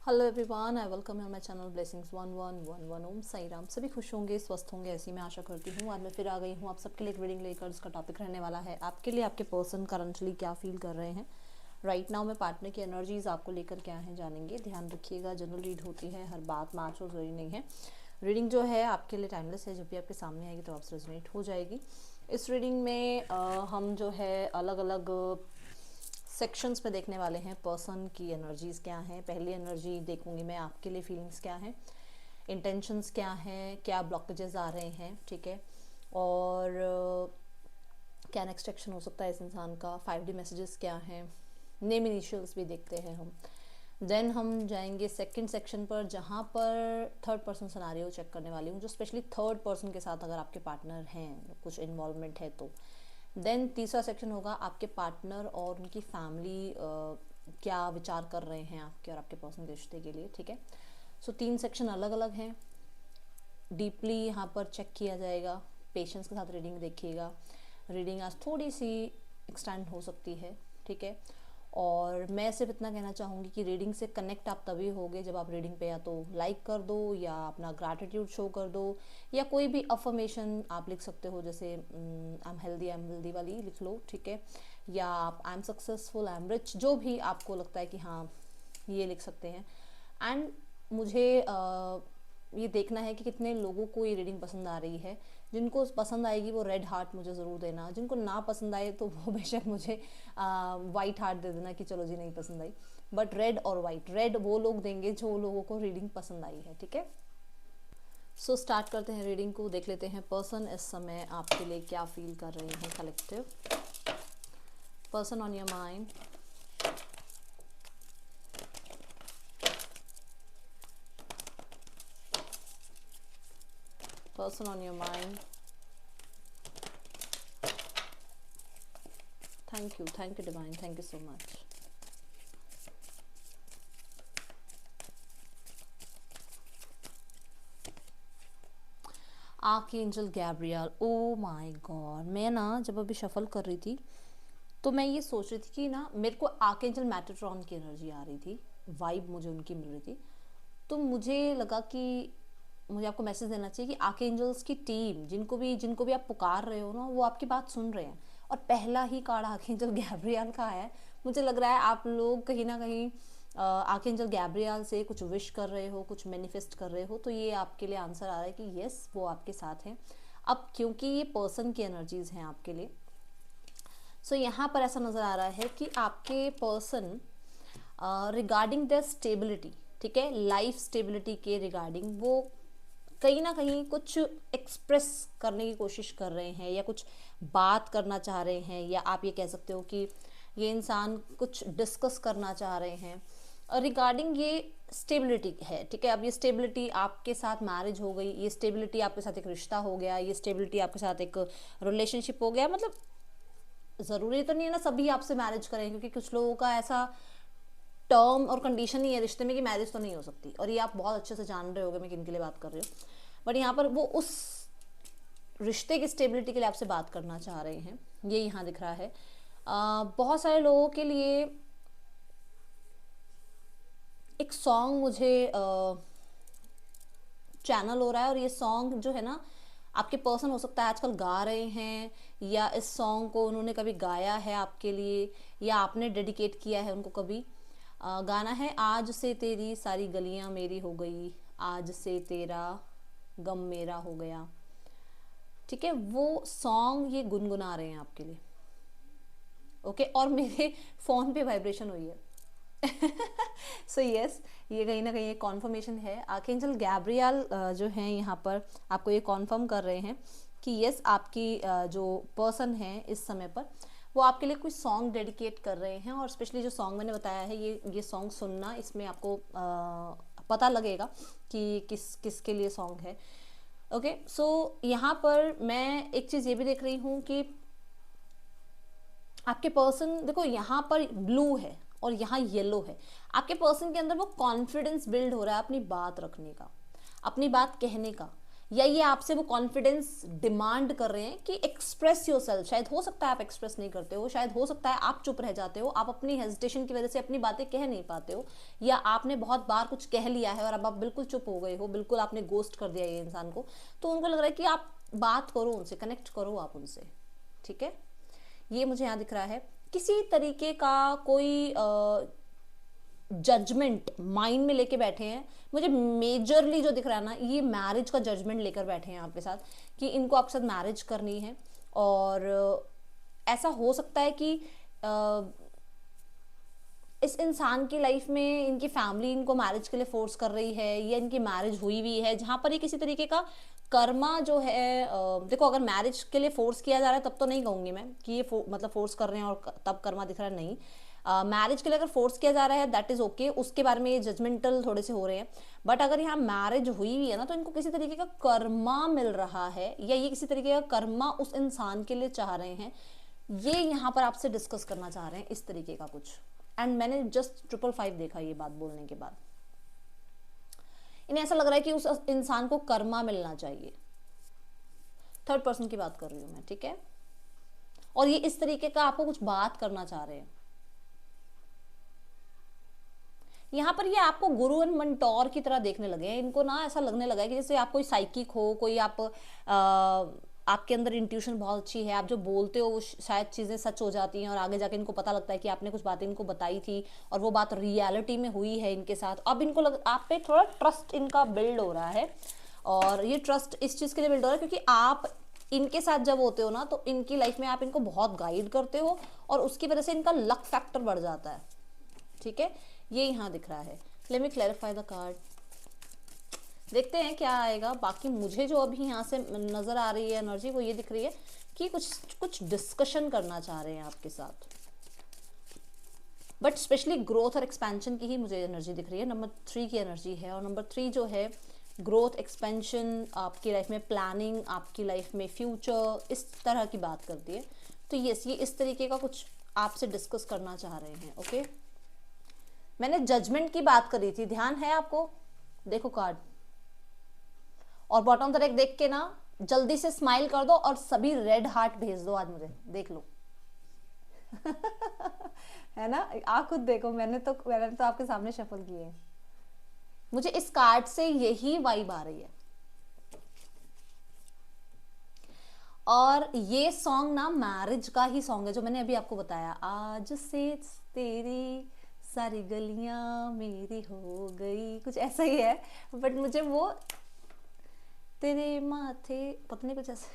Hello everyone, I welcome you my channel blessings 1111। ओम साई राम। सभी खुश होंगे, स्वस्थ होंगे, ऐसी मैं आशा करती हूँ। आज मैं फिर आ गई हूँ आप सबके लिए एक रीडिंग लेकर। इसका टॉपिक रहने वाला है आपके लिए आपके पर्सन करंटली क्या फील कर रहे हैं राइट नाउ में। पार्टनर की एनर्जीज आपको लेकर क्या है जानेंगे। ध्यान रखिएगा, जनरल रीड होती है, हर बात मैच और जरूरी नहीं है। रीडिंग जो है आपके लिए टाइमलेस है, जब भी आपके सामने आएगी तो आपसे रेजोनेट हो जाएगी। इस रीडिंग में हम जो है अलग अलग सेक्शंस में देखने वाले हैं पर्सन की एनर्जीज क्या हैं। पहली एनर्जी देखूंगी मैं, आपके लिए फीलिंग्स क्या हैं, इंटेंशंस क्या हैं, क्या ब्लॉकेजेस आ रहे हैं, ठीक है। और क्या नेक्स्ट एक्शन हो सकता है इस इंसान का। 5D मैसेजेस क्या हैं, नेम इनिशियल्स भी देखते हैं हम। देन हम जाएंगे सेकंड सेक्शन पर, जहाँ पर थर्ड पर्सन सिनेरियो चेक करने वाली हूँ, जो स्पेशली थर्ड पर्सन के साथ अगर आपके पार्टनर हैं, कुछ इन्वॉल्वमेंट है तो। देन तीसरा सेक्शन होगा आपके पार्टनर और उनकी फैमिली क्या विचार कर रहे हैं आपके और आपके पर्सन के रिश्ते के लिए, ठीक है। सो 3 सेक्शन अलग अलग हैं, डीपली यहाँ पर चेक किया जाएगा। पेशेंस के साथ रीडिंग देखिएगा। रीडिंग आज थोड़ी सी एक्सटेंड हो सकती है, ठीक है। और मैं सिर्फ इतना कहना चाहूँगी कि रीडिंग से कनेक्ट आप तभी होगे जब आप रीडिंग पे या तो लाइक कर दो, या अपना ग्रैटिट्यूड शो कर दो, या कोई भी अफर्मेशन आप लिख सकते हो, जैसे आई एम हेल्दी वाली लिख लो, ठीक है। या आप I am successful, I am rich, जो भी आपको लगता है कि हाँ ये लिख सकते हैं। एंड मुझे ये देखना है कि कितने लोगों को ये रीडिंग पसंद आ रही है। जिनको पसंद आएगी वो रेड हार्ट मुझे ज़रूर देना, जिनको ना पसंद आए तो वो बेशक मुझे वाइट हार्ट दे देना कि चलो जी नहीं पसंद आई। बट रेड और वाइट, रेड वो लोग देंगे जो लोगों को रीडिंग पसंद आई है, ठीक है। सो स्टार्ट करते हैं रीडिंग को। देख लेते हैं पर्सन इस समय आपके लिए क्या फील कर रहे हैं। Collective person on your mind, person on your mind. Thank you divine, thank you so much. Archangel Gabriel, oh my God. मैं ना जब अभी शफल कर रही थी तो मैं ये सोच रही थी कि ना मेरे को आर्कएंजल मेटाट्रॉन की एनर्जी आ रही थी, वाइब मुझे उनकी मिल रही थी। तो मुझे लगा कि मुझे आपको मैसेज देना चाहिए कि आर्कएंजल्स की टीम, जिनको भी आप पुकार रहे हो ना, वो आपकी बात सुन रहे हैं। और पहला ही कार्ड आर्कएंजल गैब्रियल का है। मुझे लग रहा है आप लोग कहीं ना कहीं आर्कएंजल गैब्रियल से कुछ विश कर रहे हो, कुछ मैनिफेस्ट कर रहे हो। तो ये आपके लिए आंसर आ रहा है कि यस, वो आपके साथ हैं। अब क्योंकि ये पर्सन की एनर्जीज हैं आपके लिए, सो यहाँ पर ऐसा नज़र आ रहा है कि आपके पर्सन रिगार्डिंग द स्टेबिलिटी, ठीक है, लाइफ स्टेबिलिटी के रिगार्डिंग वो कहीं ना कहीं कुछ एक्सप्रेस करने की कोशिश कर रहे हैं, या कुछ बात करना चाह रहे हैं, या आप ये कह सकते हो कि ये इंसान कुछ डिस्कस करना चाह रहे हैं रिगार्डिंग ये स्टेबिलिटी है, ठीक है। अब ये स्टेबिलिटी आपके साथ मैरिज हो गई, ये स्टेबिलिटी आपके साथ एक रिश्ता हो गया, ये स्टेबिलिटी आपके साथ एक रिलेशनशिप हो गया। मतलब ज़रूरी तो नहीं है ना सभी आपसे मैरिज करें, क्योंकि कुछ लोगों का ऐसा टर्म और कंडीशन ही है रिश्ते में कि मैरिज तो नहीं हो सकती। और ये आप बहुत अच्छे से जान रहे होगे मैं किन के लिए बात कर रही हूँ। बट यहाँ पर वो उस रिश्ते की स्टेबिलिटी के लिए आपसे बात करना चाह रहे हैं, ये यहाँ दिख रहा है। बहुत सारे लोगों के लिए एक सॉन्ग मुझे चैनल हो रहा है, और ये सॉन्ग जो है ना, आपके पर्सन हो सकता है आजकल गा रहे हैं, या इस सॉन्ग को उन्होंने कभी गाया है आपके लिए, या आपने डेडिकेट किया है उनको कभी। गाना है आज से तेरी सारी गलियां मेरी हो गई, आज से तेरा गम मेरा हो गया, ठीक है। वो सॉन्ग ये गुनगुना रहे हैं आपके लिए, ओके। और मेरे फ़ोन पे वाइब्रेशन हुई है। सो यस, ये कहीं ना कहीं एक कॉन्फर्मेशन है। आर्कएंजल गैब्रियल जो हैं यहाँ पर आपको ये कॉन्फर्म कर रहे हैं कि यस, आपकी जो पर्सन है इस समय पर वो आपके लिए कोई सॉन्ग डेडिकेट कर रहे हैं। और स्पेशली जो सॉन्ग मैंने बताया है, ये सॉन्ग सुनना, इसमें आपको पता लगेगा कि किसके लिए सॉन्ग है, ओके। सो यहाँ पर मैं एक चीज़ ये भी देख रही हूँ कि आपके पर्सन, देखो यहाँ पर ब्लू है और यहाँ येलो है। आपके पर्सन के अंदर वो कॉन्फिडेंस बिल्ड हो रहा है अपनी बात रखने का, अपनी बात कहने का। या ये आपसे वो कॉन्फिडेंस डिमांड कर रहे हैं कि एक्सप्रेस योरसेल्फ। शायद हो सकता है आप एक्सप्रेस नहीं करते हो, शायद हो सकता है आप चुप रह जाते हो, आप अपनी हेजिटेशन की वजह से अपनी बातें कह नहीं पाते हो, या आपने बहुत बार कुछ कह लिया है और अब आप बिल्कुल चुप हो गए हो, बिल्कुल आपने गोस्ट कर दिया ये इंसान को। तो उनको लग रहा है कि आप बात करो उनसे, कनेक्ट करो आप उनसे, ठीक है। ये मुझे यहाँ दिख रहा है किसी तरीके का कोई जजमेंट माइंड में लेके बैठे हैं। मुझे मेजरली जो दिख रहा है ना, ये मैरिज का जजमेंट लेकर बैठे हैं आपके साथ, कि इनको आपके साथ मैरिज करनी है। और ऐसा हो सकता है कि इस इंसान की लाइफ में इनकी फैमिली इनको मैरिज के लिए फोर्स कर रही है, या इनकी मैरिज हुई हुई है, जहाँ पर ये किसी तरीके का कर्मा जो है, देखो अगर मैरिज के लिए फोर्स किया जा रहा है तब तो नहीं कहूँगी मैं कि ये मतलब फोर्स कर रहे हैं और तब कर्मा दिख रहा है, नहीं। मैरिज के लिए अगर फोर्स किया जा रहा है दैट इज ओके, उसके बारे में ये जजमेंटल थोड़े से हो रहे हैं। बट अगर यहाँ मैरिज हुई हुई है ना, तो इनको किसी तरीके का कर्मा मिल रहा है, या ये किसी तरीके का कर्मा उस इंसान के लिए चाह रहे हैं, ये यहाँ पर आपसे डिस्कस करना चाह रहे हैं इस तरीके का कुछ। एंड मैंने जस्ट 555 देखा ये बात बोलने के बाद। इन्हें ऐसा लग रहा है कि उस इंसान को कर्मा मिलना चाहिए। थर्ड पर्सन की बात कर रही हूं मैं, ठीक है। और ये इस तरीके का आपको कुछ बात करना चाह रहे हैं। यहाँ पर ये आपको गुरु एंड मंटोर की तरह देखने लगे हैं। इनको ना ऐसा लगने लगा है कि जैसे आप कोई साइकिक हो, कोई आप आपके अंदर इंट्यूशन बहुत अच्छी है, आप जो बोलते हो वो शायद चीज़ें सच हो जाती हैं, और आगे जाके इनको पता लगता है कि आपने कुछ बातें इनको बताई थी और वो बात रियलिटी में हुई है इनके साथ। अब इनको आप पे थोड़ा ट्रस्ट इनका बिल्ड हो रहा है, और ये ट्रस्ट इस चीज़ के लिए बिल्ड हो रहा है क्योंकि आप इनके साथ जब होते हो ना, तो इनकी लाइफ में आप इनको बहुत गाइड करते हो, और उसकी वजह से इनका लक फैक्टर बढ़ जाता है, ठीक है। ये यहाँ दिख रहा है। Let me clarify the card, देखते हैं क्या आएगा। बाकी मुझे जो अभी यहाँ से नजर आ रही है एनर्जी, वो ये दिख रही है कि कुछ डिस्कशन करना चाह रहे हैं आपके साथ, बट स्पेशली ग्रोथ और एक्सपेंशन की ही मुझे एनर्जी दिख रही है। नंबर 3 की एनर्जी है, और नंबर 3 जो है ग्रोथ, एक्सपेंशन, आपकी लाइफ में प्लानिंग, आपकी लाइफ में फ्यूचर, इस तरह की बात करती है। तो यस, ये इस तरीके का कुछ आपसे डिस्कस करना चाह रहे हैं, ओके। मैंने जजमेंट की बात करी थी, ध्यान है आपको? देखो कार्ड, और बॉटम तरफ देख के ना जल्दी से स्माइल कर दो और सभी रेड हार्ट भेज दो आज मुझे, देख लो। है ना, आप खुद देखो, मैंने तो आपके सामने शफल किए हैं। मुझे इस कार्ड से यही वाइब आ रही है। और ये सॉन्ग ना मैरिज का ही सॉन्ग है, जो मैंने अभी आपको बताया, आज से तेरी सारी गलियां मेरी हो गई, कुछ ऐसा ही है। बट मुझे वो तेरे माथे, पता नहीं कुछ ऐसा,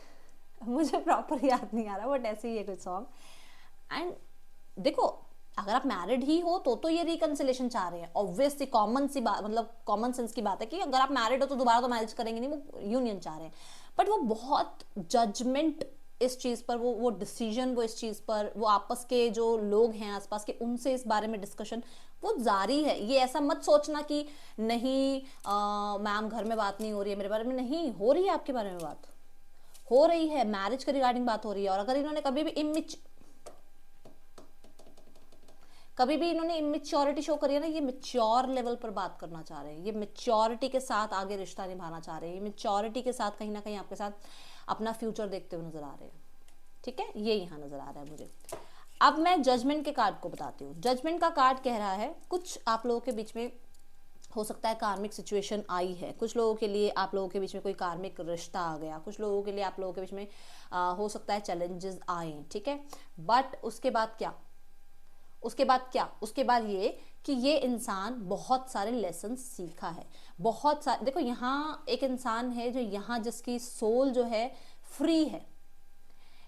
मुझे प्रॉपर याद नहीं आ रहा, बट ऐसे ही है कुछ सॉन्ग। एंड देखो, अगर आप मैरिड ही हो तो ये रिकंसिलेशन चाह रहे हैं, ऑब्वियसली कॉमन सी बात, मतलब कॉमन सेंस की बात है कि अगर आप मैरिड हो तो दोबारा तो मैरिज करेंगे नहीं, वो यूनियन चाह रहे हैं। बट वो बहुत जजमेंट इस चीज़ पर, वो डिसीजन, वो इस चीज़ पर, वो आपस के जो लोग हैं आसपास के, उनसे इस बारे में डिस्कशन वो जारी है। ये ऐसा मत सोचना कि नहीं मैम घर में बात नहीं हो रही है मेरे बारे में, नहीं हो रही है, आपके बारे में बात हो रही है, मैरिज के रिगार्डिंग बात हो रही है। और अगर इन्होंने कभी भी इन्होंने इमेच्योरिटी शो करी है ना, ये मेच्योर लेवल पर बात करना चाह रहे हैं, ये मेच्योरिटी के साथ आगे रिश्ता निभाना चाह रहे हैं, ये मेच्योरिटी के साथ कहीं ना कहीं आपके साथ अपना फ्यूचर देखते हुए नजर आ रहे हैं, ठीक है। ये यहाँ नजर आ रहा है मुझे। अब मैं जजमेंट के कार्ड को बताती हूँ। जजमेंट का कार्ड कह रहा है कुछ आप लोगों के बीच में हो सकता है कार्मिक सिचुएशन आई है, कुछ लोगों के लिए आप लोगों के बीच में कोई कार्मिक रिश्ता आ गया, कुछ लोगों के लिए आप लोगों के बीच में हो सकता है चैलेंजेस आए, ठीक है। बट उसके बाद क्या, उसके बाद ये कि ये इंसान बहुत सारे लेसन सीखा है, बहुत सारे। देखो यहाँ एक इंसान है जो यहाँ जिसकी सोल जो है फ्री है,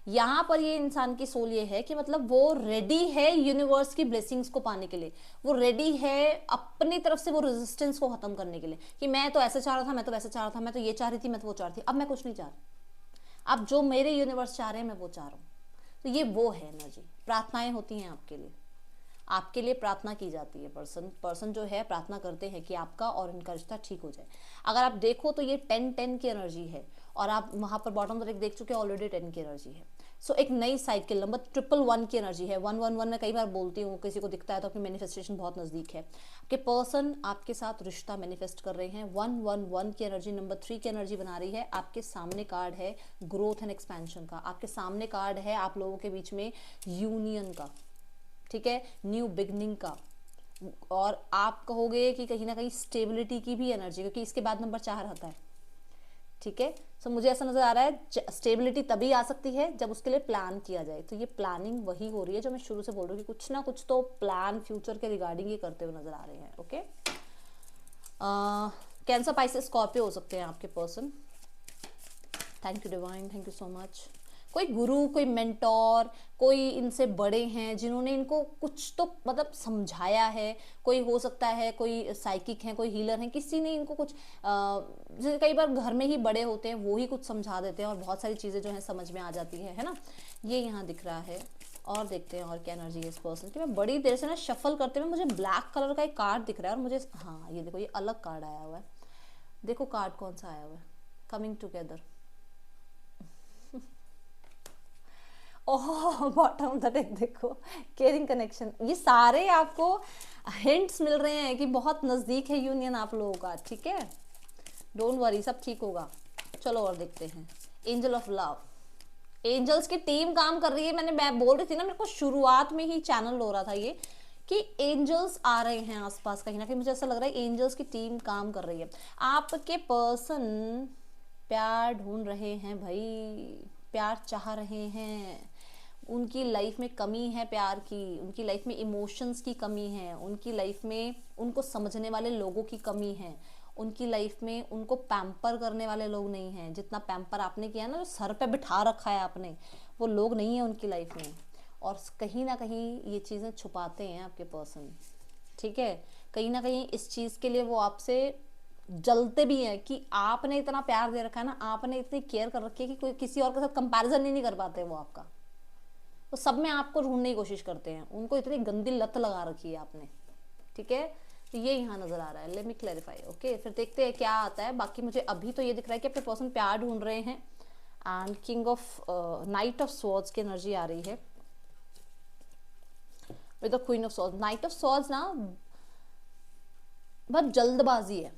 यहाँ पर ये इंसान की सोल ये है कि मतलब वो रेडी है यूनिवर्स की ब्लेसिंग्स को पाने के लिए, वो रेडी है अपनी तरफ से वो रेजिस्टेंस को खत्म करने के लिए, कि मैं तो ऐसे चाह रहा था, मैं तो वैसे चाह रहा था, मैं तो ये चाह रही थी, मैं तो वो चाह रही थी, अब मैं कुछ नहीं चाह रहा, अब जो मेरे यूनिवर्स चाह रहे हैं मैं वो चाह रहा हूँ। तो ये वो है एनर्जी। प्रार्थनाएं होती हैं आपके लिए प्रार्थना की जाती है। पर्सन जो है प्रार्थना करते हैं कि आपका और इनका रिश्ता ठीक हो जाए। अगर आप देखो तो ये 10 की एनर्जी है, और आप वहां पर बॉटम तरफ देख चुके हैं ऑलरेडी 10 की एनर्जी है। सो एक नई साइकिल, नंबर 111 की एनर्जी है। 111 मैं कई बार बोलती हूँ, किसी को दिखता है तो आपकी मैनिफेस्टेशन बहुत नज़दीक है। आपके पर्सन आपके साथ रिश्ता मैनिफेस्ट कर रहे हैं। 111 की एनर्जी नंबर 3 की एनर्जी बना रही है। आपके सामने कार्ड है ग्रोथ एंड एक्सपेंशन का, आपके सामने कार्ड है आप लोगों के बीच में यूनियन का, ठीक है, न्यू बिगनिंग का, और आप कहोगे कि कहीं ना कहीं स्टेबिलिटी की भी एनर्जी, क्योंकि इसके बाद नंबर 4 आता है, ठीक है। सो मुझे ऐसा नजर आ रहा है स्टेबिलिटी तभी आ सकती है जब उसके लिए प्लान किया जाए। तो ये प्लानिंग वही हो रही है जो मैं शुरू से बोल रही हूँ कि कुछ ना कुछ तो प्लान फ्यूचर के रिगार्डिंग ये करते हुए नजर आ रहे हैं। ओके, कैंसर, पाइसेस, स्कॉर्पियो हो सकते हैं आपके person. Thank you divine, thank you so much. कोई गुरु, कोई मेंटोर, कोई इनसे बड़े हैं जिन्होंने इनको कुछ तो मतलब समझाया है। कोई हो सकता है कोई साइकिक है, कोई हीलर है, किसी ने इनको कुछ जैसे कई बार घर में ही बड़े होते हैं, वो ही कुछ समझा देते हैं और बहुत सारी चीज़ें जो है समझ में आ जाती है ना। ये यहाँ दिख रहा है। और देखते हैं और क्या एनर्जी है इस पर्सन की। मैं बड़ी देर से ना शफल करते हुए मुझे ब्लैक कलर का एक कार्ड दिख रहा है और मुझे, हाँ ये देखो, ये अलग कार्ड आया हुआ है। देखो कार्ड कौन सा आया हुआ है, coming together. Oh, bottom the deck देखो, केयरिंग कनेक्शन। ये सारे आपको हिंट्स मिल रहे हैं कि बहुत नज़दीक है यूनियन आप लोगों का, ठीक है। डोंट वरी, सब ठीक होगा। चलो और देखते हैं। एंजल ऑफ लव, एंजल्स की टीम काम कर रही है। मैं बोल रही थी ना, मेरे को शुरुआत में ही चैनल हो रहा था ये कि एंजल्स आ रहे हैं आसपास, कहीं ना कहीं मुझे ऐसा लग रहा है एंजल्स की टीम काम कर रही है। आपके पर्सन प्यार ढूंढ रहे हैं भाई, प्यार चाह रहे हैं। उनकी लाइफ में कमी है प्यार की, उनकी लाइफ में इमोशंस की कमी है, उनकी लाइफ में उनको समझने वाले लोगों की कमी है, उनकी लाइफ में उनको पैम्पर करने वाले लोग नहीं हैं। जितना पैम्पर आपने किया ना, जो सर पे बिठा रखा है आपने, वो लोग नहीं है उनकी लाइफ में। और कहीं ना कहीं ये चीज़ें छुपाते हैं आपके पर्सन, ठीक है। कहीं ना कहीं इस चीज़ के लिए वो आपसे जलते भी हैं कि आपने इतना प्यार दे रखा है ना, आपने इतनी केयर कर रखी है कि कोई किसी और के साथ कंपैरिजन ही नहीं कर पाते वो आपका। तो सब में आपको ढूंढने की कोशिश करते हैं, उनको इतनी गंदी लत लगा रखी है आपने, ठीक है। तो ये यहाँ नजर आ रहा है। Let me clarify, okay. फिर देखते हैं क्या आता है। बाकी मुझे अभी तो ये दिख रहा है कि आपके पर्सन प्यार ढूंढ रहे हैं। And king of night of swords की एनर्जी आ रही है with the queen of swords. Night of swords ना बहुत जल्दबाजी है,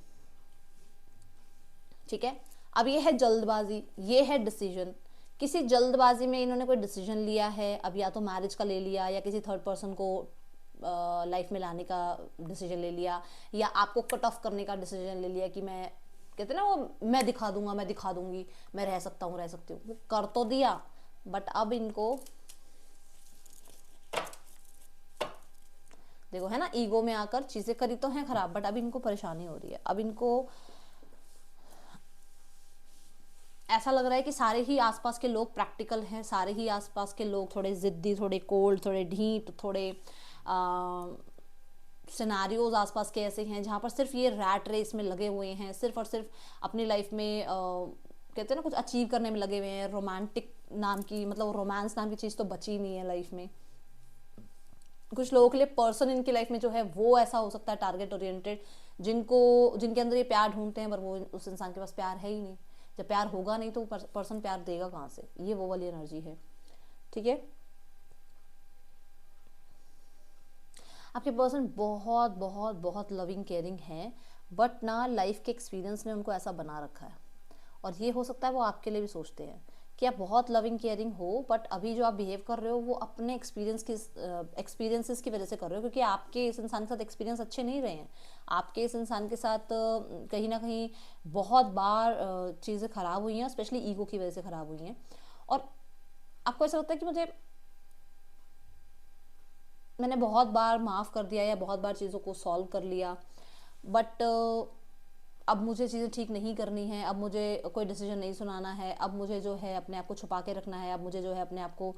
ठीक है। अब ये है जल्दबाजी, ये है डिसीजन। किसी जल्दबाजी में इन्होंने कोई डिसीजन लिया है। अब या तो मैरिज का ले लिया, या किसी थर्ड पर्सन को लाइफ में लाने का डिसीजन ले लिया, या आपको कट ऑफ करने का डिसीजन ले लिया कि मैं, कहते ना वो, मैं दिखा दूंगा, मैं दिखा दूंगी, मैं रह सकता हूँ, रह सकती हूँ। वो कर तो दिया, बट अब इनको देखो है ना, ईगो में आकर चीजें करी तो हैं खराब, बट अब इनको परेशानी हो रही है। अब इनको ऐसा लग रहा है कि सारे ही आसपास के लोग प्रैक्टिकल हैं, सारे ही आसपास के लोग थोड़े जिद्दी, थोड़े कोल्ड, थोड़े ढीठ, थोड़े सिनारियोज आसपास के ऐसे हैं जहाँ पर सिर्फ ये रैट रेस में लगे हुए हैं, सिर्फ और सिर्फ अपनी लाइफ में कहते हैं ना कुछ अचीव करने में लगे हुए हैं। रोमांटिक नाम की, मतलब रोमांस नाम की चीज़ तो बची नहीं है लाइफ में। कुछ लोगों के लिए पर्सन इनकी लाइफ में जो है वो ऐसा हो सकता है टारगेट ओरिएंटेड, जिनके अंदर ये प्यार ढूंढते हैं, पर वो उस इंसान के पास प्यार है ही नहीं। जब प्यार होगा नहीं तो पर्सन प्यार देगा कहाँ से, ये वो वाली एनर्जी है, ठीक है। आपके पर्सन बहुत बहुत बहुत लविंग केयरिंग है, बट ना लाइफ के एक्सपीरियंस ने उनको ऐसा बना रखा है। और ये हो सकता है वो आपके लिए भी सोचते हैं कि आप बहुत लविंग केयरिंग हो, बट अभी जो आप बिहेव कर रहे हो वो अपने एक्सपीरियंसेस की वजह से कर रहे हो, क्योंकि आपके इस इंसान के साथ एक्सपीरियंस अच्छे नहीं रहे हैं। आपके इस इंसान के साथ कहीं ना कहीं बहुत बार चीज़ें ख़राब हुई हैं, स्पेशली ईगो की वजह से ख़राब हुई हैं। और आपको ऐसा लगता है कि मैंने बहुत बार माफ़ कर दिया या बहुत बार चीज़ों को सॉल्व कर लिया, बट अब मुझे चीज़ें ठीक नहीं करनी है, अब मुझे कोई डिसीजन नहीं सुनाना है, अब मुझे जो है अपने आप को छुपा के रखना है, अब मुझे जो है अपने आप को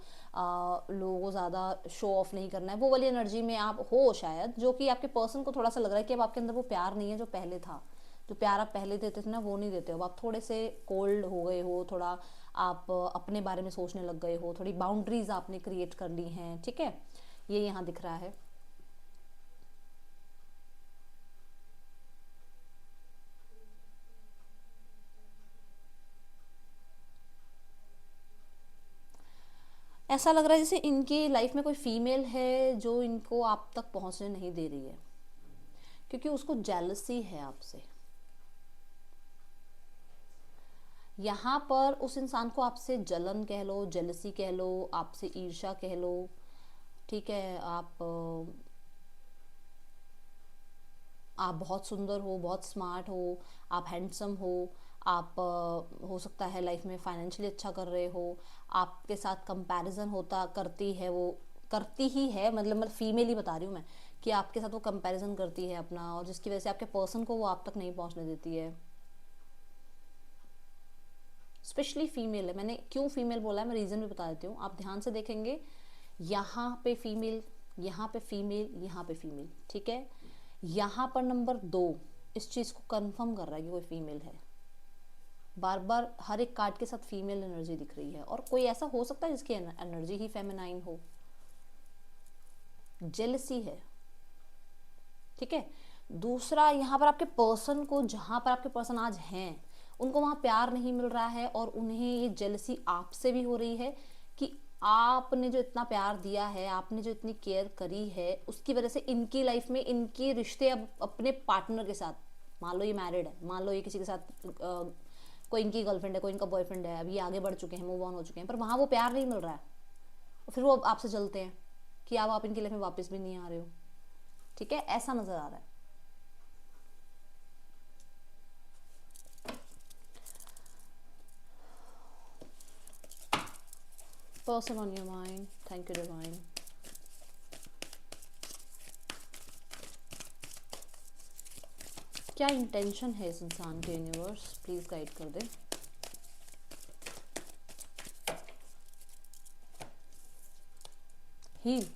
लोगों को ज़्यादा शो ऑफ नहीं करना है। वो वाली एनर्जी में आप हो शायद, जो कि आपके पर्सन को थोड़ा सा लग रहा है कि अब आपके अंदर वो प्यार नहीं है जो पहले था। जो प्यार आप पहले देते थे ना, वो नहीं देते हो। आप थोड़े से कोल्ड हो गए हो, थोड़ा आप अपने बारे में सोचने लग गए हो, थोड़ी बाउंड्रीज आपने क्रिएट कर ली हैं, ठीक है। ये यहाँ दिख रहा है। ऐसा लग रहा है जैसे इनकी लाइफ में कोई फीमेल है जो इनको आप तक पहुंचने नहीं दे रही है, क्योंकि उसको जेलसी है आपसे। यहाँ पर उस इंसान को आपसे जलन कह लो, जेलसी कह लो, आपसे ईर्ष्या कह लो, ठीक है। आप बहुत सुंदर हो, बहुत स्मार्ट हो, आप हैंडसम हो, आप हो सकता है लाइफ में फाइनेंशियली अच्छा कर रहे हो, आपके साथ कंपैरिजन होता करती है, वो करती ही है, मतलब फीमेल ही बता रही हूँ मैं, कि आपके साथ वो कंपैरिजन करती है अपना, और जिसकी वजह से आपके पर्सन को वो आप तक नहीं पहुंचने देती है। स्पेशली फीमेल है। मैंने क्यों फीमेल बोला है, मैं रीज़न भी बता देती हूँ, आप ध्यान से देखेंगे। यहाँ पे फीमेल, यहाँ पे फीमेल, यहाँ पे फीमेल, ठीक है। यहाँ पर नंबर 2 इस चीज़ को कंफर्म कर रहा है कि कोई फीमेल है। बार बार हर एक कार्ड के साथ फीमेल एनर्जी दिख रही है, और कोई ऐसा हो सकता है जिसकी एनर्जी ही फेमिनाइन हो। जेलसी है, ठीक है। दूसरा, यहाँ पर आपके पर्सन को, जहाँ पर आपके पर्सन आज हैं, उनको वहाँ प्यार नहीं मिल रहा है, और उन्हें ये जेलसी आपसे भी हो रही है कि आपने जो इतना प्यार दिया है, आपने जो इतनी केयर करी है, उसकी वजह से इनकी लाइफ में इनके रिश्ते अब अपने पार्टनर के साथ, मान लो ये मैरिड है, मान लो ये किसी के साथ कोई इनकी गर्लफ्रेंड है, कोई इनका बॉयफ्रेंड है, अभी आगे बढ़ चुके हैं, मूव ऑन हो चुके हैं, पर वहाँ वो प्यार नहीं मिल रहा है, फिर वो आपसे जलते हैं कि अब आप इनकी लाइफ में वापस भी नहीं आ रहे हो, ठीक है। ऐसा नजर आ रहा है। Person on your mind, thank you divine. क्या इंटेंशन है इस इंसान के, यूनिवर्स प्लीज गाइड कर दे। हील,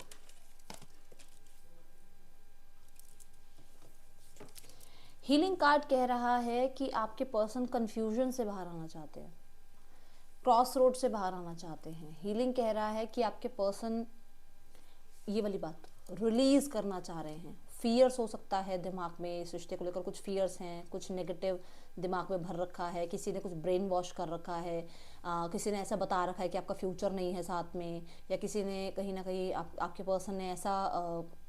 हीलिंग कार्ड कह रहा है कि आपके पर्सन कंफ्यूजन से बाहर आना चाहते हैं, क्रॉस रोड से बाहर आना चाहते हैं। हीलिंग कह रहा है कि आपके पर्सन, ये वाली बात, रिलीज करना चाह रहे हैं। फियर्स हो सकता है दिमाग में, इस रिश्ते को लेकर कुछ फियर्स हैं, कुछ नेगेटिव दिमाग में भर रखा है, किसी ने कुछ ब्रेन वॉश कर रखा है, किसी ने ऐसा बता रखा है कि आपका फ्यूचर नहीं है साथ में, या किसी ने कहीं ना कहीं आपके पर्सन ने ऐसा,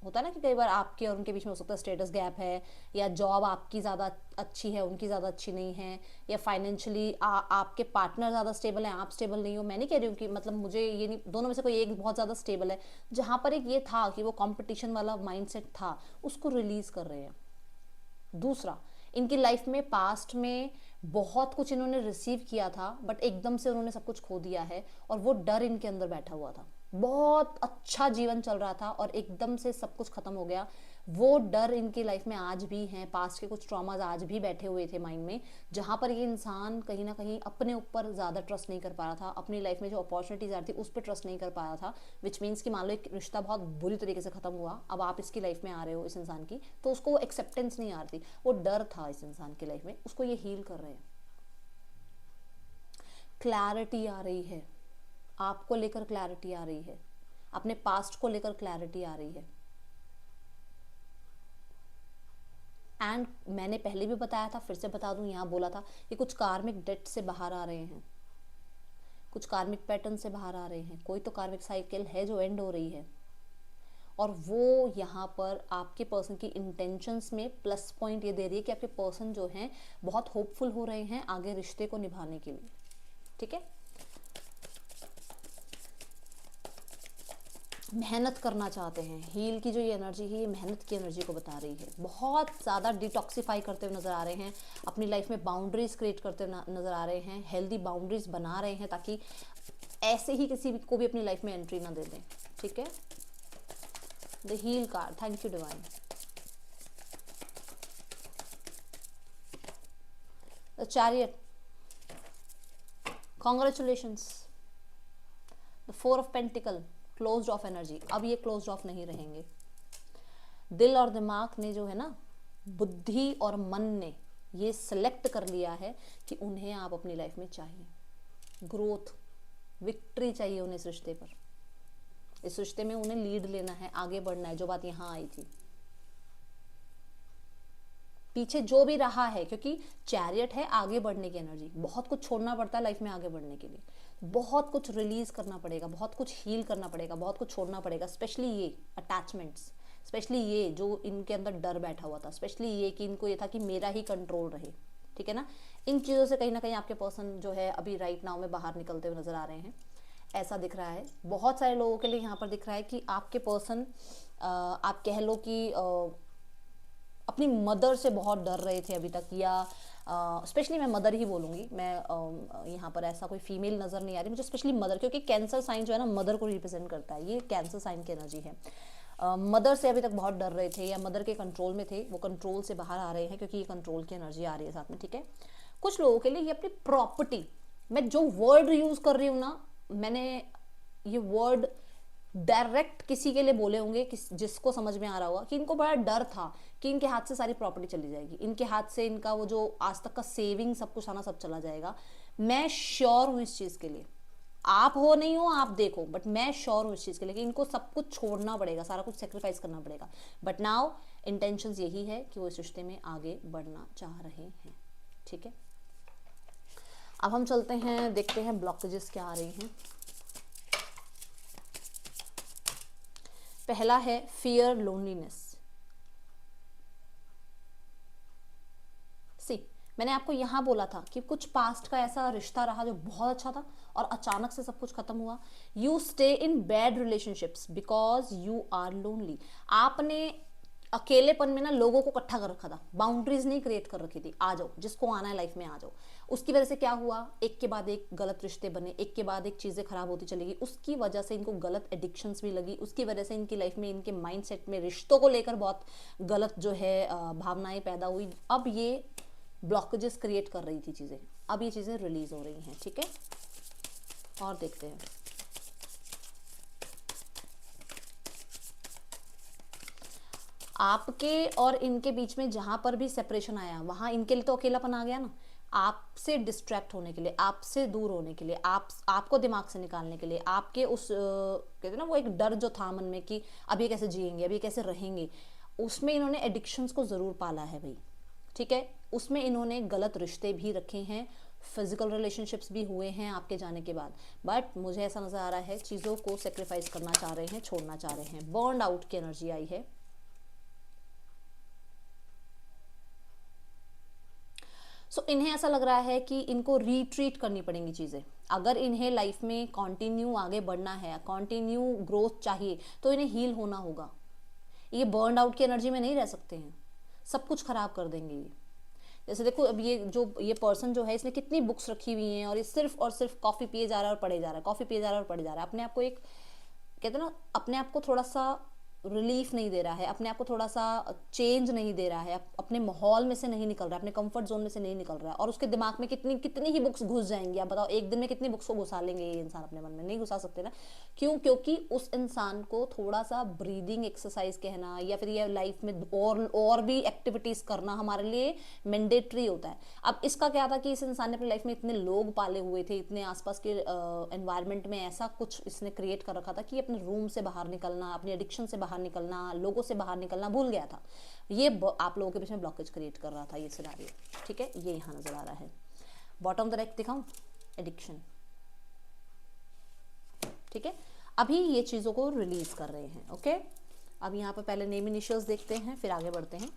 होता है ना कि कई बार आपके और उनके बीच में हो सकता है स्टेटस गैप है, या जॉब आपकी ज़्यादा अच्छी है, उनकी ज़्यादा अच्छी नहीं है, या फाइनेंशियली आपके पार्टनर ज़्यादा स्टेबल है, आप स्टेबल नहीं हो। मैं नहीं कह रही हूँ कि, मतलब मुझे ये नहीं, दोनों में से कोई एक बहुत ज़्यादा स्टेबल है। जहाँ पर एक ये था कि वो कंपटीशन वाला माइंडसेट था, उसको रिलीज कर रहे हैं। दूसरा, इनकी लाइफ में पास्ट में बहुत कुछ इन्होंने रिसीव किया था, बट एकदम से उन्होंने सब कुछ खो दिया है, और वो डर इनके अंदर बैठा हुआ था। बहुत अच्छा जीवन चल रहा था और एकदम से सब कुछ खत्म हो गया। वो डर इनकी लाइफ में आज भी हैं, पास्ट के कुछ ट्रॉमाज आज भी बैठे हुए थे माइंड में, जहाँ पर ये इंसान कहीं ना कहीं अपने ऊपर ज़्यादा ट्रस्ट नहीं कर पा रहा था, अपनी लाइफ में जो अपॉर्चुनिटीज आ रही थी उस पर ट्रस्ट नहीं कर पा रहा था। विच मीन्स कि मान लो एक रिश्ता बहुत बुरी तरीके से खत्म हुआ, अब आप इसकी लाइफ में आ रहे हो इस इंसान की, तो उसको वो एक्सेप्टेंस नहीं आ रही थी, वो डर था इस इंसान की लाइफ में, उसको ये हील कर रहे हैं। क्लैरिटी आ रही है, आपको लेकर क्लैरिटी आ रही है, अपने पास्ट को लेकर क्लैरिटी आ रही है। एंड मैंने पहले भी बताया था, फिर से बता दूं, यहाँ बोला था कि कुछ कार्मिक डेट से बाहर आ रहे हैं, कुछ कार्मिक पैटर्न से बाहर आ रहे हैं, कोई तो कार्मिक साइकिल है जो एंड हो रही है, और वो यहाँ पर आपके पर्सन की इंटेंशंस में प्लस पॉइंट ये दे रही है कि आपके पर्सन जो हैं बहुत होपफुल हो रहे हैं आगे रिश्ते को निभाने के लिए, ठीक है। मेहनत करना चाहते हैं। हील की जो ये एनर्जी है, ये मेहनत की एनर्जी को बता रही है। बहुत ज़्यादा डिटॉक्सीफाई करते हुए नज़र आ रहे हैं, अपनी लाइफ में बाउंड्रीज क्रिएट करते हुए नज़र आ रहे हैं, हेल्दी बाउंड्रीज बना रहे हैं, ताकि ऐसे ही किसी को भी अपनी लाइफ में एंट्री ना दे दें, ठीक है। The heal card, thank you divine. The chariot, congratulations. The 4 of pentacle, closed off energy. अब ये क्लोज्ड ऑफ नहीं रहेंगे। दिल और दिमाग ने जो है ना, बुद्धि और मन ने ये सिलेक्ट कर लिया है कि उन्हें आप अपनी लाइफ में चाहिए। ग्रोथ, विक्ट्री चाहिए उन्हें इस रिश्ते पर, इस रिश्ते में उन्हें लीड लेना है, आगे बढ़ना है। जो बात यहाँ आई थी, पीछे जो भी रहा है, क्योंकि चैरियट है आगे बढ़ने की एनर्जी, बहुत कुछ छोड़ना पड़ता है लाइफ में आगे बढ़ने के लिए, बहुत कुछ रिलीज करना पड़ेगा, बहुत कुछ हील करना पड़ेगा, बहुत कुछ छोड़ना पड़ेगा। स्पेशली ये अटैचमेंट्स, स्पेशली ये जो इनके अंदर डर बैठा हुआ था, स्पेशली ये कि इनको ये था कि मेरा ही कंट्रोल रहे, ठीक है ना। इन चीज़ों से कहीं ना कहीं आपके पर्सन जो है अभी राइट नाउ में बाहर निकलते हुए नजर आ रहे हैं, ऐसा दिख रहा है। बहुत सारे लोगों के लिए यहाँ पर दिख रहा है कि आपके पर्सन आप कह लो कि अपनी मदर से बहुत डर रहे थे अभी तक, या स्पेशली मैं मदर ही बोलूँगी, मैं यहाँ पर ऐसा कोई फीमेल नज़र नहीं आ रही मुझे, स्पेशली मदर, क्योंकि कैंसर साइन जो है ना मदर को रिप्रेजेंट करता है, ये कैंसर साइन की एनर्जी है। मदर से अभी तक बहुत डर रहे थे या मदर के कंट्रोल में थे, वो कंट्रोल से बाहर आ रहे हैं क्योंकि ये कंट्रोल की एनर्जी आ रही है साथ में, ठीक है। कुछ लोगों के लिए ये अपनी प्रॉपर्टी, मैं जो वर्ड यूज़ कर रही हूँ ना, मैंने ये वर्ड डायरेक्ट किसी के लिए बोले होंगे जिसको समझ में आ रहा होगा कि इनको बड़ा डर था कि इनके हाथ से सारी प्रॉपर्टी चली जाएगी, इनके हाथ से इनका वो जो आज तक का सेविंग सब कुछ आना सब चला जाएगा। मैं श्योर हूँ इस चीज़ के लिए, आप हो नहीं हो आप देखो, बट मैं श्योर हूँ इस चीज़ के लिए कि इनको सब कुछ छोड़ना पड़ेगा, सारा कुछ सेक्रीफाइस करना पड़ेगा। बट नाउ इंटेंशंस यही है कि वो इस रिश्ते में आगे बढ़ना चाह रहे हैं, ठीक है। अब हम चलते हैं, देखते हैं ब्लॉकेजेस क्या आ रही हैं। पहला है फियर लोनलीनेस। सी, मैंने आपको यहां बोला था कि कुछ पास्ट का ऐसा रिश्ता रहा जो बहुत अच्छा था और अचानक से सब कुछ खत्म हुआ। You stay in bad relationships because you are lonely. आपने अकेलेपन में ना लोगों को इकट्ठा कर रखा था, बाउंड्रीज नहीं क्रिएट कर रखी थी, आ जाओ जिसको आना है लाइफ में आ जाओ। उसकी वजह से क्या हुआ, एक के बाद एक गलत रिश्ते बने, एक के बाद एक चीजें खराब होती चली गई, उसकी वजह से इनको गलत एडिक्शंस भी लगी, उसकी वजह से इनकी लाइफ में, इनके माइंडसेट में रिश्तों को लेकर बहुत गलत जो है भावनाएं पैदा हुई। अब ये ब्लॉकेजेस क्रिएट कर रही थी चीजें, अब ये चीजें रिलीज हो रही हैं, ठीक है। और देखते हैं, आपके और इनके बीच में जहां पर भी सेपरेशन आया वहां इनके लिए तो अकेलापन आ गया ना, आपसे डिस्ट्रैक्ट होने के लिए, आपसे दूर होने के लिए, आपको दिमाग से निकालने के लिए, आपके उस कहते हैं ना वो एक डर जो था मन में कि अब ये कैसे जिएंगे, अब ये कैसे रहेंगे, उसमें इन्होंने एडिक्शंस को जरूर पाला है भाई, ठीक है। उसमें इन्होंने गलत रिश्ते भी रखे हैं, फिजिकल रिलेशनशिप्स भी हुए हैं आपके जाने के बाद, बट मुझे ऐसा नजर आ रहा है चीज़ों को सेक्रीफाइस करना चाह रहे हैं, छोड़ना चाह रहे हैं। बर्न आउट की एनर्जी आई है। सो इन्हें ऐसा लग रहा है कि इनको रीट्रीट करनी पड़ेंगी चीज़ें, अगर इन्हें लाइफ में कंटिन्यू आगे बढ़ना है, कंटिन्यू ग्रोथ चाहिए, तो इन्हें हील होना होगा। ये बर्न आउट की एनर्जी में नहीं रह सकते हैं, सब कुछ खराब कर देंगे ये। जैसे देखो अब ये पर्सन जो है इसने कितनी बुक्स रखी हुई हैं और ये सिर्फ और सिर्फ कॉफ़ी पिए जा रहा है और पढ़े जा रहा है, कॉफ़ी पिए जा रहा है और पढ़े जा रहा है, अपने आप को एक कहते हैं ना, अपने आप को थोड़ा सा रिलीफ नहीं दे रहा है, अपने आप को थोड़ा सा चेंज नहीं दे रहा है, अपने माहौल में से नहीं निकल रहा है, अपने कंफर्ट जोन में से नहीं निकल रहा है, और उसके दिमाग में कितनी कितनी ही बुक्स घुस जाएंगी। आप बताओ एक दिन में कितनी बुक्स को घुसा लेंगे ये इंसान अपने मन में, नहीं घुसा सकते ना। क्यों? क्योंकि उस इंसान को थोड़ा सा ब्रीदिंग एक्सरसाइज कहना या फिर ये लाइफ में और भी एक्टिविटीज करना हमारे लिए मैंडेटरी होता है। अब इसका क्या था कि इस इंसान ने अपनी लाइफ में इतने लोग पाले हुए थे, इतने आसपास के एनवायरनमेंट में ऐसा कुछ इसने क्रिएट कर रखा था कि अपने रूम से बाहर निकलना, अपनी एडिक्शन से बाहर निकलना, लोगों से बाहर निकलना भूल गया था। ये आप लोगों के बीच में ब्लॉकेज क्रिएट कर रहा था ये सिनारियो, ठीक है। ये यहाँ नजर आ रहा है। बॉटम डायरेक्ट दिखाऊं, एडिक्शन, ठीक है। अभी ये चीजों को रिलीज कर रहे हैं, ओके। अब यहाँ पर पहले नेम इनिशियल्स देखते हैं, फिर आगे बढ़ते हैं।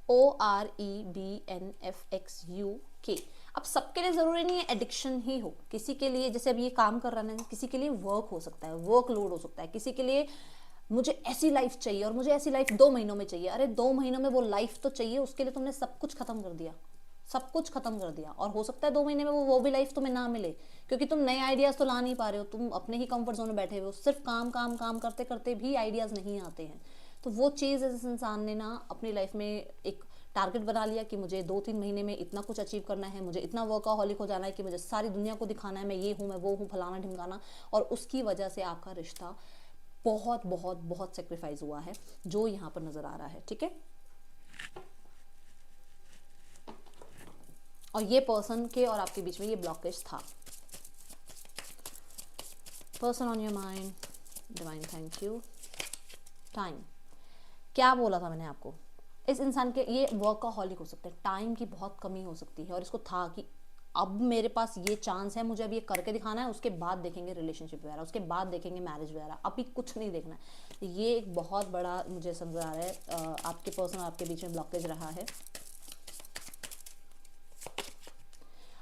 OREBNFXUK। अब सबके लिए जरूरी नहीं है एडिक्शन ही हो, किसी के लिए जैसे अब ये काम कर रहा है, किसी के लिए वर्क हो सकता है, वर्क लोड हो सकता है, किसी के लिए मुझे ऐसी लाइफ चाहिए और मुझे ऐसी लाइफ 2 महीनों में चाहिए। अरे 2 महीनों में वो लाइफ तो चाहिए, उसके लिए तुमने सब कुछ खत्म कर दिया, सब कुछ खत्म कर दिया, और हो सकता है 2 महीने में वो भी लाइफ तुम्हें ना मिले, क्योंकि तुम नए आइडियाज तो ला नहीं पा रहे हो, तुम अपने ही कंफर्ट जोन में बैठे हुए हो, सिर्फ काम काम काम करते करते भी आइडियाज नहीं आते हैं। तो वो चीज़ इस इंसान ने ना अपनी लाइफ में एक टारगेट बना लिया कि मुझे 2-3 महीने में इतना कुछ अचीव करना है, मुझे इतना वर्कaholic हो जाना है कि मुझे सारी दुनिया को दिखाना है मैं ये हूँ, मैं वो हूँ, फलाना ढिमकाना। और उसकी वजह से आपका रिश्ता बहुत बहुत बहुत सेक्रीफाइस हुआ है, जो यहाँ पर नजर आ रहा है, ठीक है। और ये पर्सन के और आपके बीच में ये ब्लॉकेज था। Person on your mind, divine thank you. Time, क्या बोला था मैंने आपको, इस इंसान के ये वर्कaholic हो सकते हैं, टाइम की बहुत कमी हो सकती है, और इसको था कि अब मेरे पास ये चांस है, मुझे अब ये करके दिखाना है, उसके बाद देखेंगे रिलेशनशिप वगैरह, उसके बाद देखेंगे मैरिज वगैरह, अभी कुछ नहीं देखना है। ये एक बहुत बड़ा मुझे समझ आ रहा है आपके पर्सन और आपके बीच में ब्लॉकेज रहा है।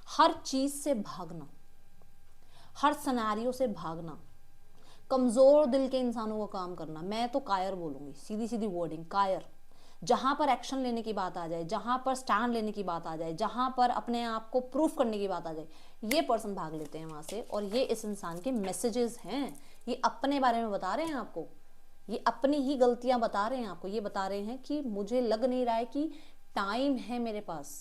हर चीज से भागना, हर सिनेरियो से भागना, कमजोर दिल के इंसानों को काम करना, मैं तो कायर बोलूंगी, सीधी सीधी वर्डिंग कायर। जहां पर एक्शन लेने की बात आ जाए, जहां पर स्टैंड लेने की बात आ जाए, जहां पर अपने आप को प्रूफ करने की बात आ जाए, ये पर्सन भाग लेते हैं वहां से। और ये इस इंसान के मैसेजेस हैं, ये अपने बारे में बता रहे हैं आपको, ये अपनी ही गलतियां बता रहे हैं आपको। ये बता रहे हैं कि मुझे लग नहीं रहा है कि टाइम है मेरे पास,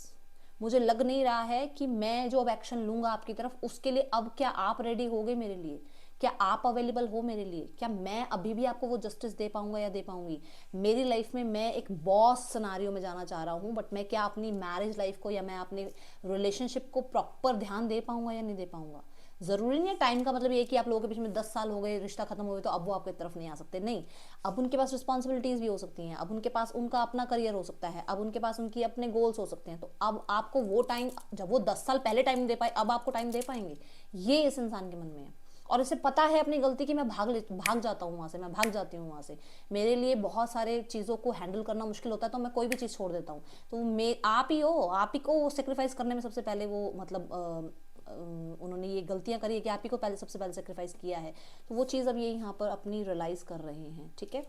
मुझे लग नहीं रहा है कि मैं जो अब एक्शन लूंगा आपकी तरफ, उसके लिए अब क्या आप रेडी होगे मेरे लिए, क्या आप अवेलेबल हो मेरे लिए, क्या मैं अभी भी आपको वो जस्टिस दे पाऊंगा या दे पाऊंगी। मेरी लाइफ में मैं एक बॉस सिनेरियो में जाना चाह रहा हूँ, बट मैं क्या अपनी मैरिज लाइफ को या मैं अपने रिलेशनशिप को प्रॉपर ध्यान दे पाऊंगा या नहीं दे पाऊंगा। जरूरी नहीं है टाइम का मतलब ये कि आप लोगों के बीच में 10 साल हो गए, रिश्ता खत्म हो गया तो अब वो आपकी तरफ नहीं आ सकते, नहीं। अब उनके पास रिस्पॉन्सिबिलिटीज भी हो सकती हैं, अब उनके पास उनका अपना करियर हो सकता है, अब उनके पास उनकी अपने गोल्स हो सकते हैं। तो अब आपको वो टाइम, जब वो 10 साल पहले टाइम दे पाए, अब आपको टाइम दे पाएंगे, ये इस इंसान के मन में है। और इसे पता है अपनी गलती की, मैं भाग जाता हूँ वहाँ से, मैं भाग जाती हूँ वहाँ से, मेरे लिए बहुत सारे चीज़ों को हैंडल करना मुश्किल होता है, तो मैं कोई भी चीज़ छोड़ देता हूँ। तो आप ही हो, आप ही को सेक्रीफाइस करने में सबसे पहले वो मतलब उन्होंने ये गलतियां करी है कि आप ही को पहले सबसे पहले सेक्रीफाइस किया है। तो वो चीज़ अब ये यहाँ पर अपनी रियलाइज कर रहे हैं, ठीक है।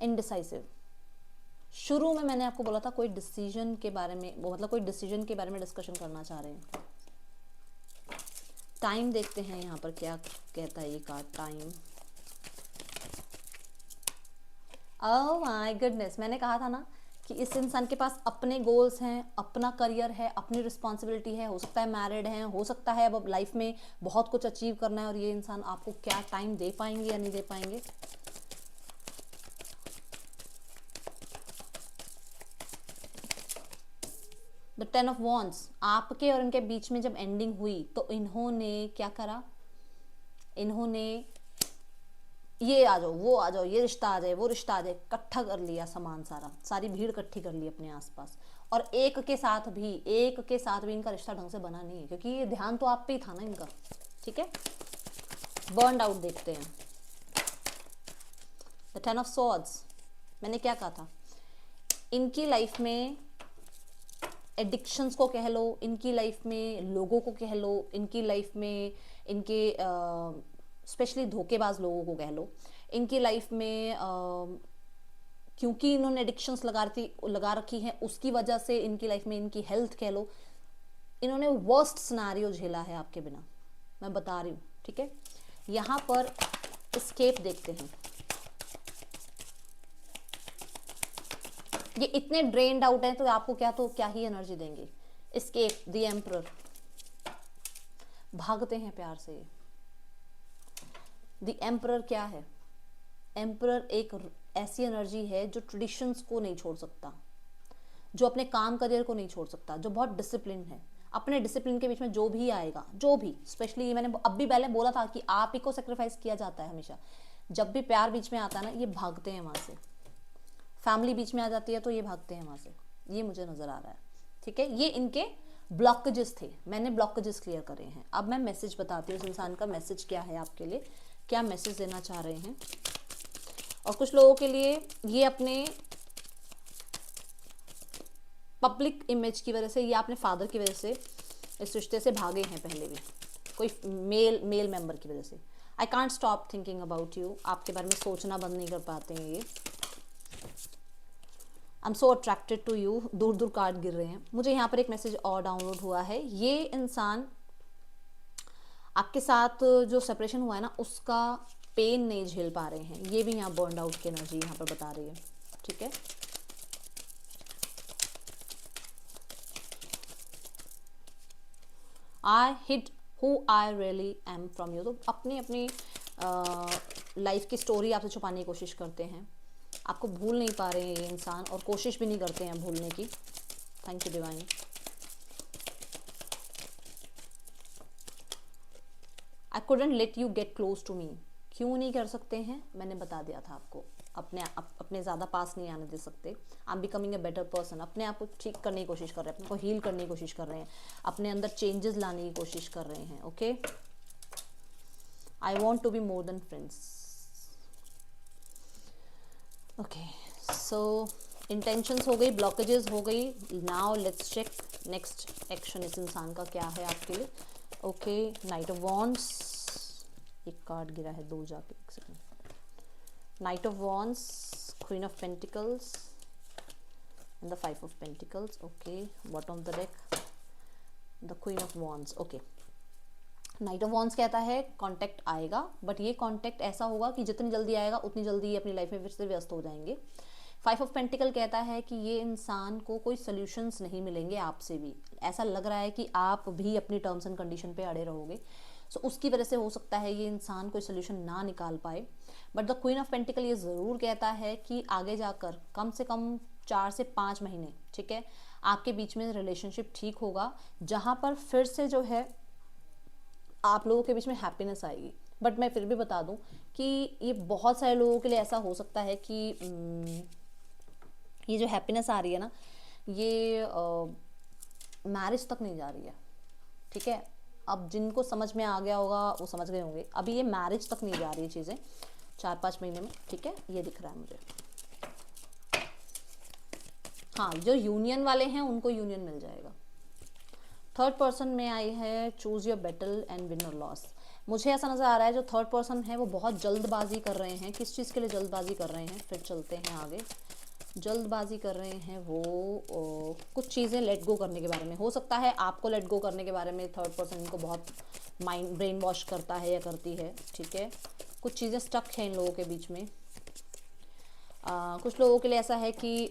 इनडिसाइसिव, शुरू में मैंने आपको बोला था कोई डिसीजन के बारे में, वो मतलब कोई डिसीजन के बारे में डिस्कशन करना चाह रहे हैं। टाइम देखते हैं यहाँ पर क्या कहता है ये card, time. Oh my goodness, मैंने कहा था ना कि इस इंसान के पास अपने गोल्स हैं, अपना करियर है, अपनी रिस्पॉन्सिबिलिटी है, हो सकता है मैरिड है, हो सकता है अब लाइफ में बहुत कुछ अचीव करना है, और ये इंसान आपको क्या टाइम दे पाएंगे या नहीं दे पाएंगे। द 10 ऑफ वॉन्ड्स, आपके और इनके बीच में जब एंडिंग हुई तो इन्होंने क्या करा, इन्होंने ये आ जाओ, वो आ जाओ, ये रिश्ता आ जाए, वो रिश्ता आ जाए, इकट्ठा कर लिया सामान, सारी भीड़ इकट्ठी कर ली अपने आसपास। और एक के साथ भी इनका रिश्ता ढंग से बना नहीं है, क्योंकि ये ध्यान तो आप पे ही था ना इनका, ठीक है। बर्न्ड आउट देखते हैं, द 10 ऑफ स्वॉर्ड्स, मैंने क्या कहा था, इनकी लाइफ में एडिक्शंस को कह लो, इनकी लाइफ में लोगों को कह लो, इनकी लाइफ में इनके स्पेशली धोखेबाज लोगों को कह लो, इनकी लाइफ में क्योंकि इन्होंने एडिक्शंस लगा रखी हैं, उसकी वजह से इनकी लाइफ में इनकी हेल्थ कह लो, इन्होंने वर्स्ट सिनेरियो झेला है आपके बिना, मैं बता रही हूँ, ठीक है। यहाँ पर एस्केप देखते हैं, ये इतने ड्रेन्ड आउट हैं तो आपको क्या ही एनर्जी देंगे। एस्केप, द एम्परर, भागते हैं प्यार से। द एम्परर क्या है, एम्परर एक ऐसी एनर्जी है जो ट्रेडिशंस को नहीं छोड़ सकता, जो अपने काम करियर को नहीं छोड़ सकता, जो बहुत डिसिप्लिन है। अपने डिसिप्लिन के बीच में जो भी आएगा, जो भी, स्पेशली मैंने अब भी पहले बोला था कि आप ही को सेक्रीफाइस किया जाता है हमेशा। जब भी प्यार बीच में आता है ना, ये भागते हैं वहां से। फैमिली बीच में आ जाती है तो ये भागते हैं वहां से, ये मुझे नजर आ रहा है, ठीक है। ये इनके ब्लॉकेजेस थे, मैंने ब्लॉकेजेस क्लियर करे हैं। अब मैं मैसेज बताती हूँ, इस इंसान का मैसेज क्या है आपके लिए, क्या मैसेज देना चाह रहे हैं। और कुछ लोगों के लिए ये अपने पब्लिक इमेज की वजह से या अपने फादर की वजह से इस रिश्ते से भागे हैं पहले भी, कोई मेल मेंबर की वजह से। I can't stop thinking about you, आपके बारे में सोचना बंद नहीं कर पाते हैं ये। I am so attracted to you, दूर दूर कार्ड गिर रहे हैं। मुझे यहाँ पर एक मैसेज और डाउनलोड हुआ है, ये इंसान आपके साथ जो सेपरेशन हुआ है ना, उसका पेन नहीं झेल पा रहे हैं, ये भी यहाँ बर्न आउट की एनर्जी यहाँ पर बता रही है, ठीक है। I hid who I really am from you, तो अपनी लाइफ की स्टोरी आपसे छुपाने की कोशिश करते हैं, आपको भूल नहीं पा रहे हैं ये इंसान, और कोशिश भी नहीं करते हैं भूलने की। Thank you divine. I couldn't let you get close to me, क्यों नहीं कर सकते हैं, मैंने बता दिया था आपको। अपने ज़्यादा पास नहीं आने दे सकते। I am becoming a better person, अपने आप को ठीक करने की कोशिश कर रहे हैं, अपने को हील करने की कोशिश कर रहे हैं, अपने अंदर चेंजेस लाने की कोशिश कर रहे हैं। Okay, I want to be more than friends. Okay, so intentions हो गई, ब्लॉकेजेस हो गई। Now let's check next action इस इंसान का क्या है आपके लिए। ओके, नाइट ऑफ वॉन्ड्स, एक कार्ड गिरा है, दो जाके, एक second. Knight of wands, queen of pentacles and the 5 of pentacles. Okay, bottom of the deck the queen of wands. Okay, knight of wands कहता है कांटेक्ट आएगा, बट ये कांटेक्ट ऐसा होगा कि जितनी जल्दी आएगा उतनी जल्दी ये अपनी लाइफ में फिर से व्यस्त हो जाएंगे। 5 ऑफ पेंटिकल कहता है कि ये इंसान को कोई सोल्यूशंस नहीं मिलेंगे आपसे भी, ऐसा लग रहा है कि आप भी अपनी टर्म्स एंड कंडीशन पे अड़े रहोगे। सो उसकी वजह से हो सकता है ये इंसान कोई सोल्यूशन ना निकाल पाए। But the queen of pentacle ये ज़रूर कहता है कि आगे जाकर कम से कम 4 से 5 महीने, ठीक है, आपके बीच में रिलेशनशिप ठीक होगा, जहाँ पर फिर से जो है आप लोगों के बीच में हैप्पीनेस आएगी। बट मैं फिर भी बता दूं कि ये बहुत सारे लोगों के लिए ऐसा हो सकता है कि ये जो हैप्पीनेस आ रही है ना, ये मैरिज तक नहीं जा रही है, ठीक है। अब जिनको समझ में आ गया होगा वो समझ गए होंगे, अभी ये मैरिज तक नहीं जा रही है चीज़ें 4-5 महीने में, ठीक है, ये दिख रहा है मुझे। हाँ, जो यूनियन वाले हैं उनको यूनियन मिल जाएगा। थर्ड पर्सन में आई है choose your battle and win और लॉस। मुझे ऐसा नज़र आ रहा है जो थर्ड पर्सन है वो बहुत जल्दबाजी कर रहे हैं। किस चीज़ के लिए जल्दबाजी कर रहे हैं, फिर चलते हैं आगे। जल्दबाजी कर रहे हैं वो कुछ चीज़ें लेट गो करने के बारे में। हो सकता है आपको लेट गो करने के बारे में थर्ड पर्सन इनको बहुत माइंड ब्रेन वॉश करता है या करती है, ठीक है। कुछ चीज़ें स्टक हैं इन लोगों के बीच में। कुछ लोगों के लिए ऐसा है कि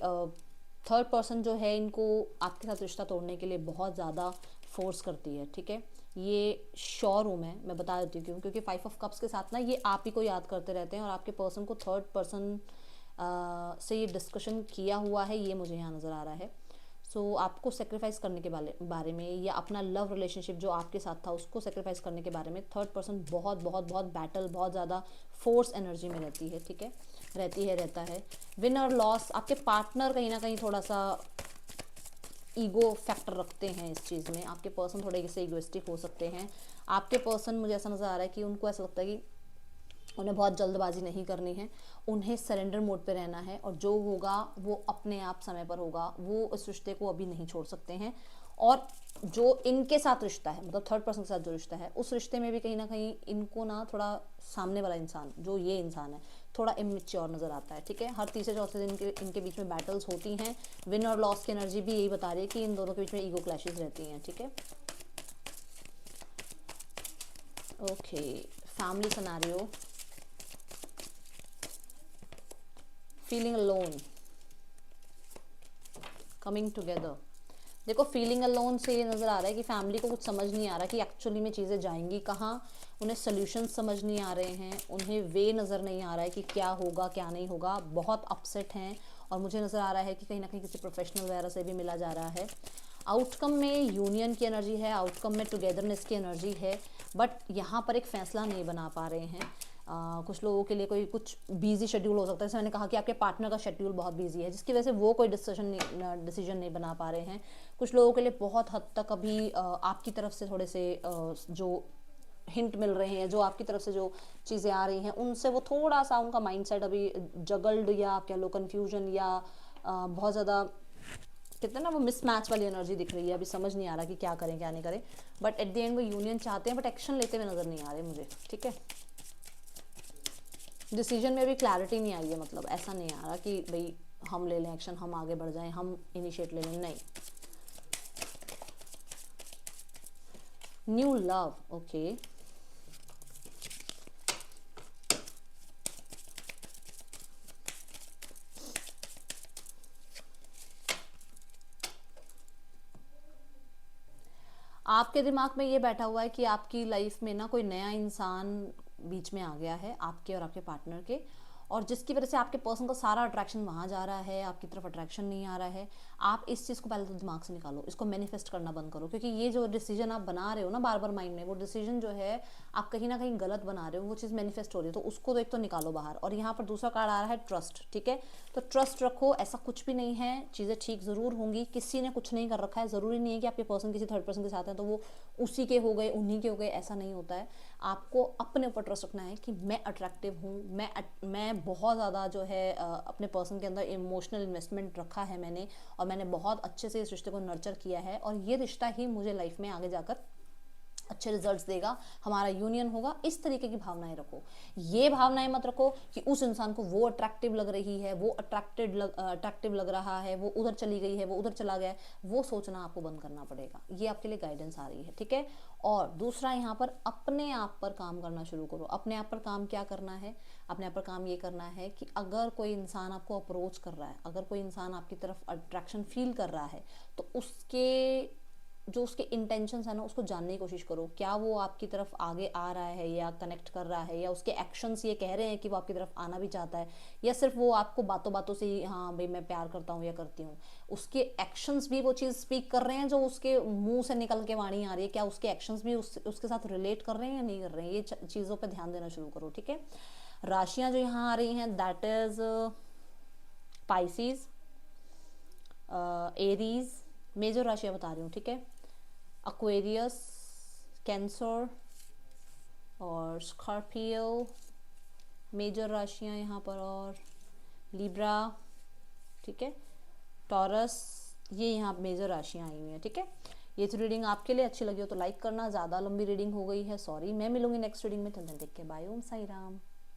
थर्ड पर्सन जो है इनको आपके साथ रिश्ता तोड़ने के लिए बहुत ज़्यादा फोर्स करती है, ठीक है। ये श्योर हूँ मैं बता देती हूँ क्यों, क्योंकि 5 ऑफ कप्स के साथ ना ये आप ही को याद करते रहते हैं और आपके पर्सन को थर्ड पर्सन से ये डिस्कशन किया हुआ है, ये मुझे यहाँ नज़र आ रहा है। सो आपको सेक्रीफाइस करने के बारे में या अपना लव रिलेशनशिप जो आपके साथ था उसको सेक्रीफाइस करने के बारे में थर्ड पर्सन बहुत बहुत बहुत बैटल, बहुत ज़्यादा फोर्स एनर्जी में रहती है, ठीक है, रहता है। विन और लॉस, आपके पार्टनर कहीं ना कहीं थोड़ा सा ईगो फैक्टर रखते हैं इस चीज़ में। आपके पर्सन थोड़े से ईगोइस्टिक हो सकते हैं। आपके पर्सन, मुझे ऐसा नज़र आ रहा है कि उनको ऐसा लगता है कि उन्हें बहुत जल्दबाजी नहीं करनी है, उन्हें सरेंडर मोड पे रहना है और जो होगा वो अपने आप समय पर होगा। वो इस रिश्ते को अभी नहीं छोड़ सकते हैं और जो इनके साथ रिश्ता है, मतलब थर्ड पर्सन के साथ जो रिश्ता है, उस रिश्ते में भी कहीं ना कहीं इनको ना थोड़ा सामने वाला इंसान, जो ये इंसान है, थोड़ा इमेच्योर नज़र आता है, ठीक है। हर तीसरे चौथे दिन इनके बीच में बैटल्स होती हैं। विन और लॉस की एनर्जी भी यही बता रही है कि इन दोनों के बीच में ईगो क्लैशेस रहती हैं, ठीक है। Okay, family scenario, feeling alone, coming together. देखो, फीलिंग अलोन से ये नज़र आ रहा है कि फैमिली को कुछ समझ नहीं आ रहा कि एक्चुअली में चीज़ें जाएंगी कहाँ, उन्हें सोल्यूशन समझ नहीं आ रहे हैं, उन्हें वे नज़र नहीं आ रहा है कि क्या होगा क्या नहीं होगा, बहुत अपसेट हैं। और मुझे नज़र आ रहा है कि कहीं ना कहीं किसी प्रोफेशनल वगैरह से भी मिला जा रहा है। आउटकम में यूनियन की एनर्जी है, आउटकम में टुगेदरनेस की एनर्जी है, बट यहाँ पर एक फ़ैसला नहीं बना पा रहे हैं। कुछ लोगों के लिए कोई कुछ बिजी शेड्यूल हो सकता है, जैसे मैंने कहा कि आपके पार्टनर का शेड्यूल बहुत बिजी है, जिसकी वजह से वो कोई डिसीजन नहीं बना पा रहे हैं। कुछ लोगों के लिए बहुत हद तक अभी आपकी तरफ से थोड़े से जो हिंट मिल रहे हैं, जो आपकी तरफ से जो चीज़ें आ रही हैं, उनसे वो थोड़ा सा उनका माइंडसेट अभी जगल्ड या आप कह लो कन्फ्यूजन या बहुत ज़्यादा कहते हैं ना वो मिसमैच वाली एनर्जी दिख रही है। अभी समझ नहीं आ रहा कि क्या करें क्या नहीं करें, बट एट द एंड वो यूनियन चाहते हैं, बट एक्शन लेते हुए नज़र नहीं आ रहे मुझे, ठीक है। डिसीजन में भी क्लैरिटी नहीं आई है, मतलब ऐसा नहीं आ रहा कि भाई हम ले लें एक्शन, हम आगे बढ़ जाएं, हम इनिशिएट ले लें, नहीं। New love, okay. आपके दिमाग में ये बैठा हुआ है कि आपकी लाइफ में ना कोई नया इंसान बीच में आ गया है आपके और आपके पार्टनर के, और जिसकी वजह से आपके पर्सन का सारा अट्रैक्शन वहाँ जा रहा है, आपकी तरफ अट्रैक्शन नहीं आ रहा है। आप इस चीज़ को पहले तो दिमाग से निकालो, इसको मैनिफेस्ट करना बंद करो, क्योंकि ये जो डिसीजन आप बना रहे हो ना बार बार माइंड में, वो डिसीजन जो है आप कहीं ना कहीं गलत बना रहे हो, वो चीज़ मैनिफेस्ट हो रही है, तो उसको तो एक तो निकालो बाहर। और यहाँ पर दूसरा कार्ड आ रहा है ट्रस्ट, ठीक है। तो ट्रस्ट रखो, ऐसा कुछ भी नहीं है, चीज़ें ठीक ज़रूर होंगी, किसी ने कुछ नहीं कर रखा है। ज़रूरी नहीं है कि आपके पर्सन किसी थर्ड पर्सन के साथ हैं तो वो उसी के हो गए, उन्हीं के हो गए, ऐसा नहीं होता है। आपको अपने ऊपर ट्रस्ट रखना है कि मैं अट्रैक्टिव हूँ, मैं बहुत ज़्यादा जो है अपने पर्सन के अंदर इमोशनल इन्वेस्टमेंट रखा है मैंने, और मैंने बहुत अच्छे से इस रिश्ते को नर्चर किया है, और ये रिश्ता ही मुझे लाइफ में आगे जाकर अच्छे रिजल्ट्स देगा, हमारा यूनियन होगा। इस तरीके की भावनाएं रखो। ये भावनाएं मत रखो कि उस इंसान को वो अट्रैक्टिव लग रही है, वो अट्रैक्टिव लग रहा है, वो उधर चली गई है, वो उधर चला गया है। वो सोचना आपको बंद करना पड़ेगा। ये आपके लिए गाइडेंस आ रही है, ठीक है। और दूसरा यहाँ पर अपने आप पर काम करना शुरू करो। अपने आप पर काम क्या करना है? अपने आप पर काम ये करना है कि अगर कोई इंसान आपको अप्रोच कर रहा है, अगर कोई इंसान आपकी तरफ अट्रैक्शन फील कर रहा है, तो उसके इंटेंशंस है ना, उसको जानने की कोशिश करो। क्या वो आपकी तरफ आगे आ रहा है या कनेक्ट कर रहा है, या उसके एक्शंस ये कह रहे हैं कि वो आपकी तरफ आना भी चाहता है, या सिर्फ वो आपको बातों बातों से ही हाँ भाई मैं प्यार करता हूँ या करती हूँ। उसके एक्शंस भी वो चीज़ स्पीक कर रहे हैं जो उसके मुंह से निकल के वाणी आ रही है, क्या उसके एक्शंस भी उसके साथ रिलेट कर रहे हैं या नहीं कर रहे हैं। ये चीज़ों पर ध्यान देना शुरू करो, ठीक है। राशियाँ जो यहाँ आ रही हैं, that is Pisces, Aries, major राशियाँ बता रही हूँ, ठीक है। एक्वेरियस, कैंसर और स्कॉर्पियो, मेजर राशियाँ यहाँ पर, और लिब्रा, ठीक है, टॉरस, ये यहाँ मेजर राशियाँ आई हुई हैं, ठीक है। ये तो रीडिंग आपके लिए अच्छी लगी हो तो लाइक करना। ज़्यादा लंबी रीडिंग हो गई है, सॉरी। मैं मिलूंगी नेक्स्ट रीडिंग में, तब तक देख के बाय। ओम साई राम।